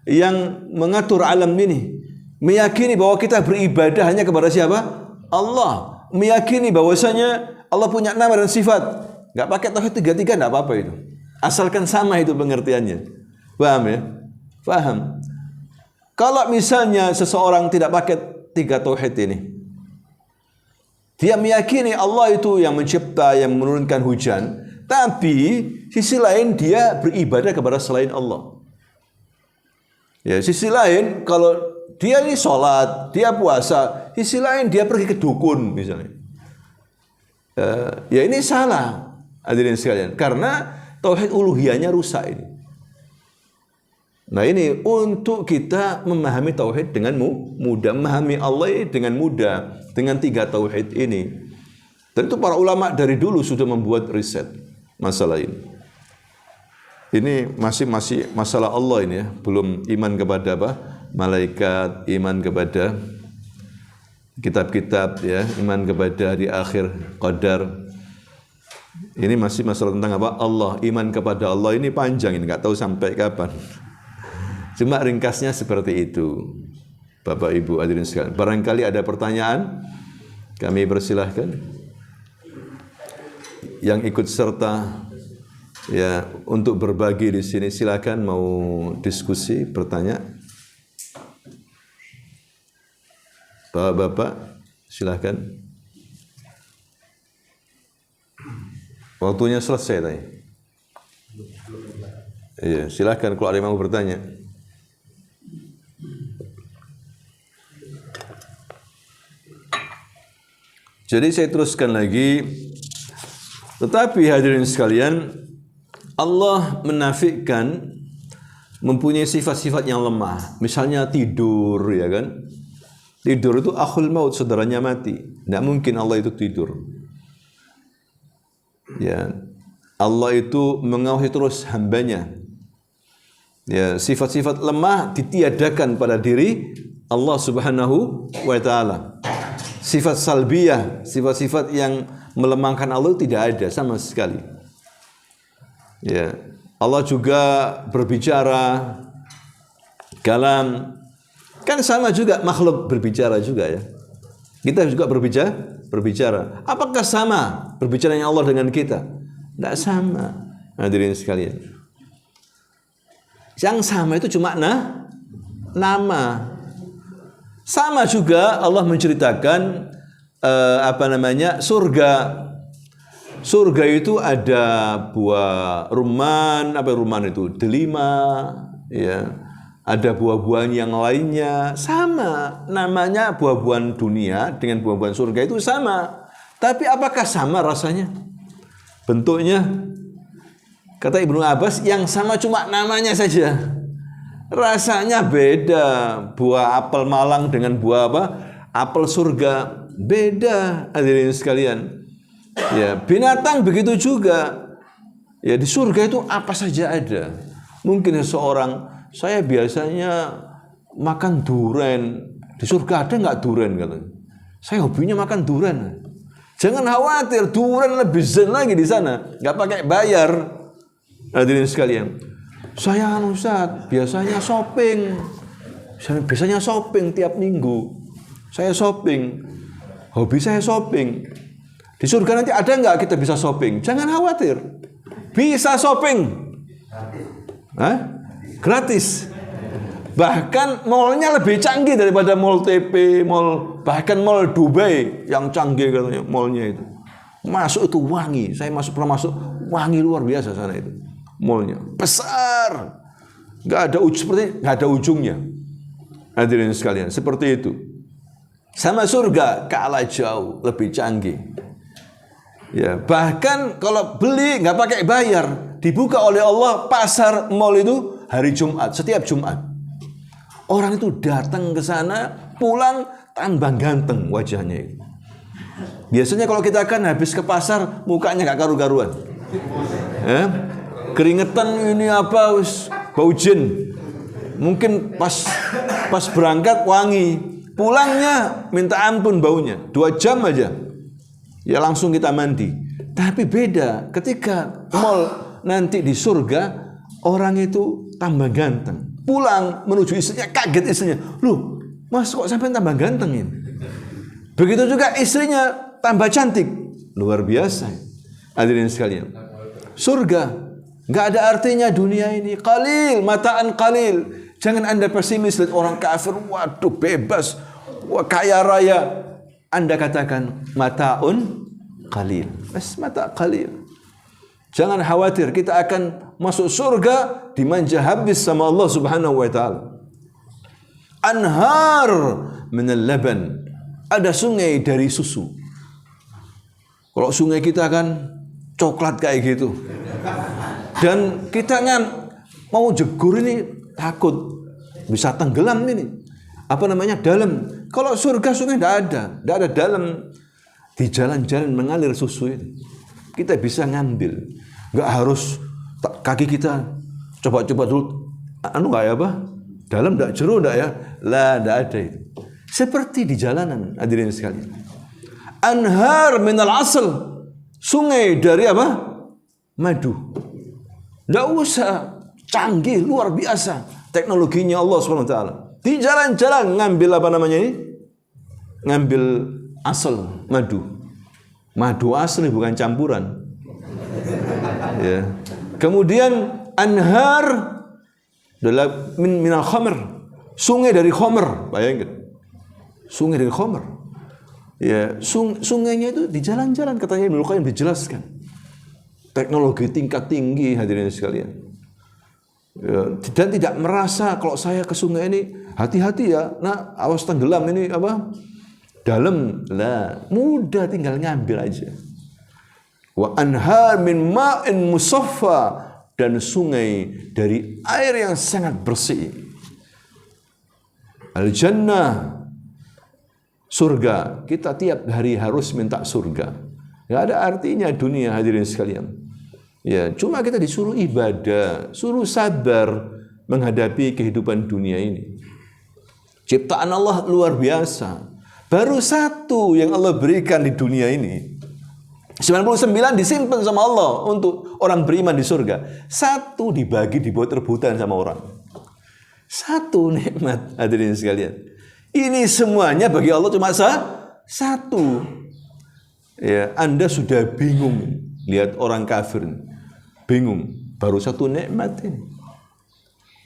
yang mengatur alam ini. Meyakini bahwa kita beribadah hanya kepada siapa? Allah. Meyakini bahwasanya Allah punya nama dan sifat. Enggak pakai tauhid 3 enggak apa-apa itu. Asalkan sama itu pengertiannya. Paham ya? Paham. Kalau misalnya seseorang tidak pakai 3 tauhid ini, dia meyakini Allah itu yang mencipta, yang menurunkan hujan, tapi sisi lain dia beribadah kepada selain Allah. Ya, sisi lain kalau dia ini sholat, dia puasa, sisi lain dia pergi ke dukun misalnya. Ya ini salah, hadirin sekalian, karena tauhid uluhiyahnya rusak ini. Nah ini untuk kita memahami tauhid dengan mudah, memahami Allah dengan mudah dengan 3 tauhid ini. Dan itu para ulama dari dulu sudah membuat riset masalah ini. Ini masih masalah Allah ini ya, belum iman kepada apa? Malaikat, iman kepada kitab-kitab ya, iman kepada hari akhir, qadar. Ini masih masalah tentang apa? Allah, iman kepada Allah ini panjang ini, enggak tahu sampai kapan. Cuma ringkasnya seperti itu. Bapak Ibu hadirin sekalian, barangkali ada pertanyaan, kami persilahkan. Yang ikut serta ya untuk berbagi di sini silakan, mau diskusi, bertanya. Bapak-bapak silakan. Waktunya selesai tadi. Iya, silakan kalau ada yang mau bertanya. Jadi saya teruskan lagi. Tetapi hadirin sekalian, Allah menafikan mempunyai sifat-sifat yang lemah. Misalnya tidur, ya kan? Tidur itu akhul maut, saudaranya mati. Tidak mungkin Allah itu tidur. Ya, Allah itu mengawasi terus hambanya. Ya, sifat-sifat lemah ditiadakan pada diri Allah Subhanahu wa taala. Sifat salbiyah, sifat-sifat yang melemahkan Allah tidak ada sama sekali. Ya, Allah juga berbicara, kalam, kan sama juga makhluk berbicara juga ya. Kita juga berbicara. Apakah sama berbicaranya Allah dengan kita? Tidak sama. Hadirin sekalian. Yang sama itu cuma nama. Sama juga Allah menceritakan surga. Surga itu ada buah rumman, rumman itu delima, ya. Ada buah-buahan yang lainnya, sama. Namanya buah-buahan dunia dengan buah-buahan surga itu sama. Tapi apakah sama rasanya? Bentuknya? Kata Ibnu Abbas, yang sama cuma namanya saja. Rasanya beda. Buah apel Malang dengan buah apa? Apel surga beda, hadirin sekalian. Ya, binatang begitu juga. Ya, di surga itu apa saja ada. Mungkin seorang, saya biasanya makan durian. Di surga ada nggak durian katanya? Saya hobinya makan durian. Jangan khawatir, durian lebih zen lagi di sana. Nggak pakai bayar. Hadirin sekalian. Saya Ustaz, biasanya shopping. Biasanya shopping tiap minggu. Saya shopping. Hobi saya shopping. Di surga nanti ada nggak kita bisa shopping? Jangan khawatir. Bisa shopping. Gratis. Bahkan mallnya lebih canggih daripada mall TP, bahkan mall Dubai yang canggih katanya mallnya itu. Masuk itu wangi. Saya pernah masuk, wangi luar biasa sana itu. Mallnya besar, nggak ada ujungnya. Hadirin sekalian, seperti itu. Sama surga kalah jauh, lebih canggih. Ya, bahkan kalau beli nggak pakai bayar, dibuka oleh Allah pasar mall itu hari Jumat, setiap Jumat. Orang itu datang ke sana, pulang tambah ganteng wajahnya itu. Biasanya kalau kita kan habis ke pasar, mukanya gak karu-karuan. Keringetan ini apa, bau jin. Mungkin pas berangkat wangi, pulangnya minta ampun baunya. 2 jam aja, ya langsung kita mandi. Tapi beda ketika mall nanti di surga, orang itu tambah ganteng. Pulang menuju istrinya, kaget istrinya. Loh, mas kok sampai tambah ganteng ini? Begitu juga istrinya tambah cantik. Luar biasa. Hadirin sekalian, surga nggak ada artinya dunia ini. Qalil, mataan qalil. Jangan Anda pesimis lihat orang kafir, waduh bebas, wah kaya raya. Anda katakan mataun qalil. Bas mata qalil. Jangan khawatir, kita akan masuk surga dimanja habis sama Allah Subhanahu wa taala. Anhar minal laban. Ada sungai dari susu. Kalau sungai kita kan coklat kayak gitu. Dan kita mau jegur ini takut bisa tenggelam ini. Apa namanya? Dalam. Kalau surga sungai tidak ada dalam. Di jalan-jalan mengalir susu itu. Kita bisa ngambil. Enggak harus kaki kita coba-coba dulu. Enggak ya, apa? Dalam enggak, jeru enggak ya? Lah, enggak ada itu. Seperti di jalanan, hadirin sekalian. Anhar minal asal. Sungai dari apa? Madu. Enggak usah canggih, luar biasa teknologinya Allah SWT. Di jalan-jalan ngambil apa namanya ini? Ngambil asal madu. Madu asli bukan campuran. Ya. Kemudian anhar adalah minal khamr. Sungai dari khamr, bayangkan. Sungai dari khamr. Ya, sungainya itu di jalan-jalan, katanya Ibnu Qayyim dijelaskan. Teknologi tingkat tinggi, hadirin sekalian. Ya, dan tidak merasa kalau saya ke sungai ini hati-hati ya, nah awas tenggelam ini apa dalam lah, mudah tinggal ngambil aja. Wa anhar min ma'in musaffa, dan sungai dari air yang sangat bersih. Al jannah, surga. Kita tiap hari harus minta surga. Nggak ada artinya dunia, hadirin sekalian. Ya, cuma kita disuruh ibadah, suruh sabar menghadapi kehidupan dunia ini. Ciptaan Allah luar biasa. Baru satu yang Allah berikan di dunia ini. 99 disimpan sama Allah untuk orang beriman di surga. Satu dibagi, dibuat rebutan sama orang. Satu nikmat, hadirin sekalian. Ini semuanya bagi Allah cuma satu. Ya, Anda sudah bingung lihat orang kafir. Bingung, baru satu nikmat ini.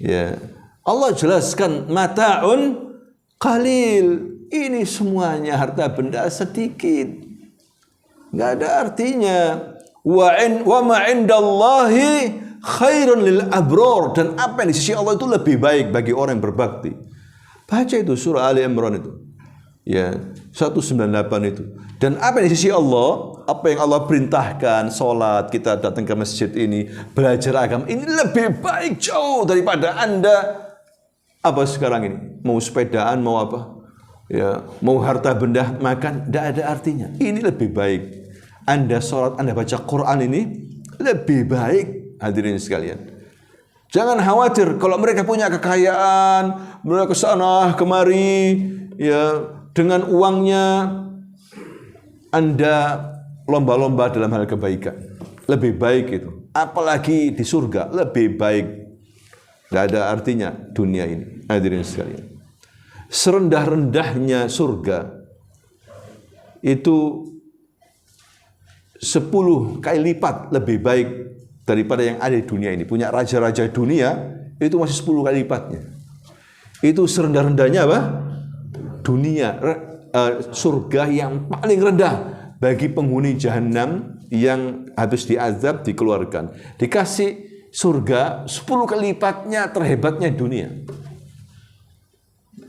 Ya, Allah jelaskan mataun qalil. Ini semuanya harta benda sedikit. Enggak ada artinya. Wa ma indallahi khairun lil abror, dan apa yang di sisi Allah itu lebih baik bagi orang yang berbakti. Baca itu surah Ali Imran itu. Ya, 198 itu. Dan apa yang di sisi Allah, apa yang Allah perintahkan, salat, kita datang ke masjid ini, belajar agama, ini lebih baik jauh daripada Anda apa sekarang ini. Mau sepedaan, mau apa? Ya, mau harta benda makan, tidak ada artinya. Ini lebih baik. Anda salat, Anda baca Quran ini lebih baik, hadirin sekalian. Jangan khawatir kalau mereka punya kekayaan, mereka ke sana kemari, ya dengan uangnya Anda lomba-lomba dalam hal kebaikan. Lebih baik itu. Apalagi di surga, lebih baik. Tidak ada artinya dunia ini, hadirin sekalian. Serendah-rendahnya surga itu 10 kali lipat lebih baik daripada yang ada di dunia ini. Punya raja-raja dunia itu masih 10 kali lipatnya. Itu serendah-rendahnya apa? Dunia, surga yang paling rendah bagi penghuni jahanam yang habis diazab dikeluarkan. Dikasih surga 10 kali lipatnya terhebatnya dunia.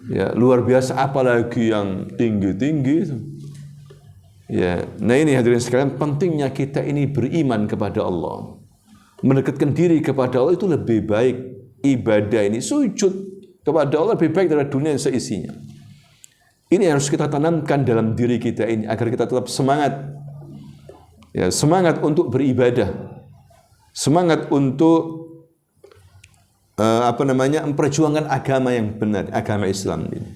Ya, luar biasa, apalagi yang tinggi-tinggi itu. Ya, nah ini hadirin sekalian, pentingnya kita ini beriman kepada Allah. Mendekatkan diri kepada Allah itu lebih baik. Ibadah ini sujud kepada Allah lebih baik daripada dunia yang seisinya. Ini yang harus kita tanamkan dalam diri kita ini agar kita tetap semangat. Ya, semangat untuk beribadah. Semangat untuk memperjuangkan agama yang benar, agama Islam ini.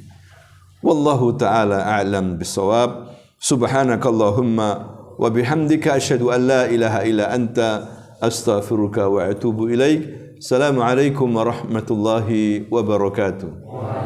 Wallahu taala a'lam bissawab. Subhanakallahumma wa bihamdika asyhadu an la ilaha illa anta astaghfiruka wa atubu ilaik. Assalamualaikum warahmatullahi wabarakatuh.